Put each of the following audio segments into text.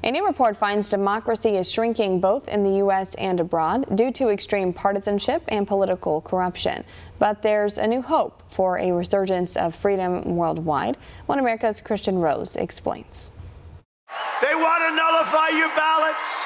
A new report finds democracy is shrinking both in the U.S. and abroad due to extreme partisanship and political corruption. But there's a new hope for a resurgence of freedom worldwide. One America's Kristian Rouz explains. They want to nullify your ballots,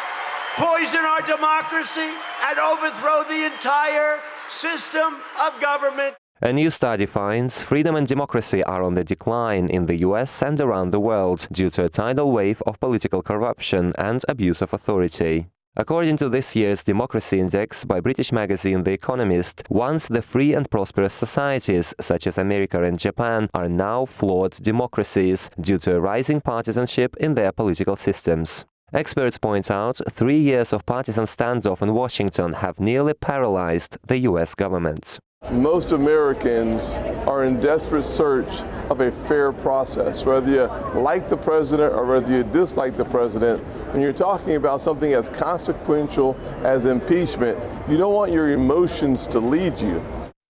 poison our democracy, and overthrow the entire system of government. A new study finds freedom and democracy are on the decline in the US and around the world due to a tidal wave of political corruption and abuse of authority. According to this year's Democracy Index by British magazine The Economist, once the free and prosperous societies, such as America and Japan, are now flawed democracies due to a rising partisanship in their political systems. Experts point out 3 years of partisan standoff in Washington have nearly paralyzed the US government. Most Americans are in desperate search of a fair process. Whether you like the president or whether you dislike the president, when you're talking about something as consequential as impeachment, you don't want your emotions to lead you.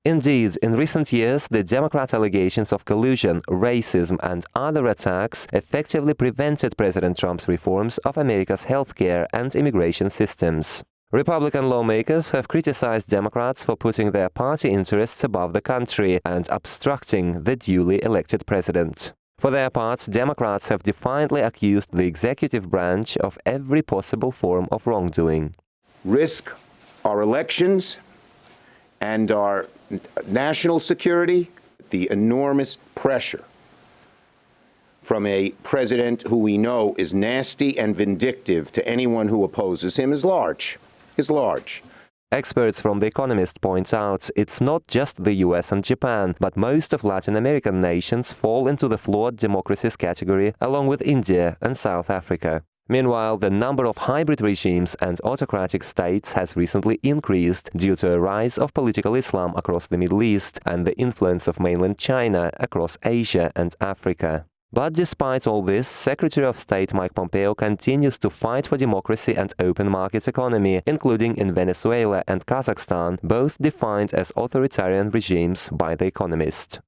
Indeed, in recent years, the Democrat allegations of collusion, racism and other attacks effectively prevented President Trump's reforms of America's healthcare and immigration systems. Republican lawmakers have criticized Democrats for putting their party interests above the country and obstructing the duly elected president. For their part, Democrats have defiantly accused the executive branch of every possible form of wrongdoing. Risk our elections and our national security, the enormous pressure from a president who we know is nasty and vindictive to anyone who opposes him is large. Experts from The Economist point out it's not just the US and Japan, but most of Latin American nations fall into the flawed democracies category, along with India and South Africa. Meanwhile, the number of hybrid regimes and autocratic states has recently increased due to a rise of political Islam across the Middle East and the influence of mainland China across Asia and Africa. But despite all this, Secretary of State Mike Pompeo continues to fight for democracy and open market economy, including in Venezuela and Kazakhstan, both defined as authoritarian regimes by The Economist.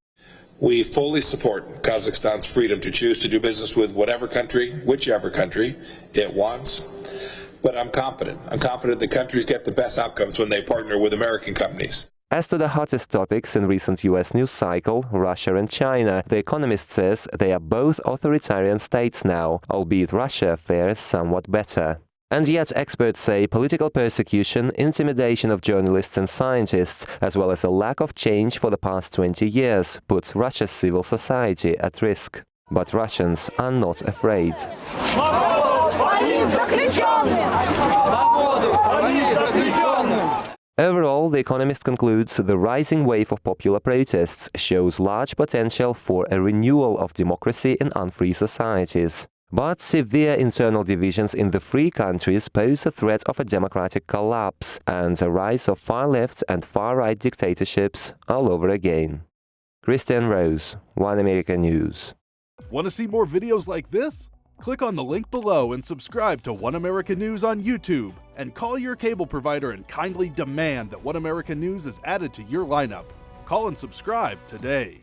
We fully support Kazakhstan's freedom to choose to do business with whatever country, whichever country it wants. But I'm confident that countries get the best outcomes when they partner with American companies. As to the hottest topics in recent US news cycle, Russia and China, The Economist says they are both authoritarian states now, albeit Russia fares somewhat better. And yet experts say political persecution, intimidation of journalists and scientists, as well as a lack of change for the past 20 years, puts Russia's civil society at risk. But Russians are not afraid. Overall, The Economist concludes the rising wave of popular protests shows large potential for a renewal of democracy in unfree societies. But severe internal divisions in the free countries pose a threat of a democratic collapse and a rise of far-left and far-right dictatorships all over again. Kristian Rouz, One America News. Want to see more videos like this? Click on the link below and subscribe to One America News on YouTube. And call your cable provider and kindly demand that One America News is added to your lineup. Call and subscribe today.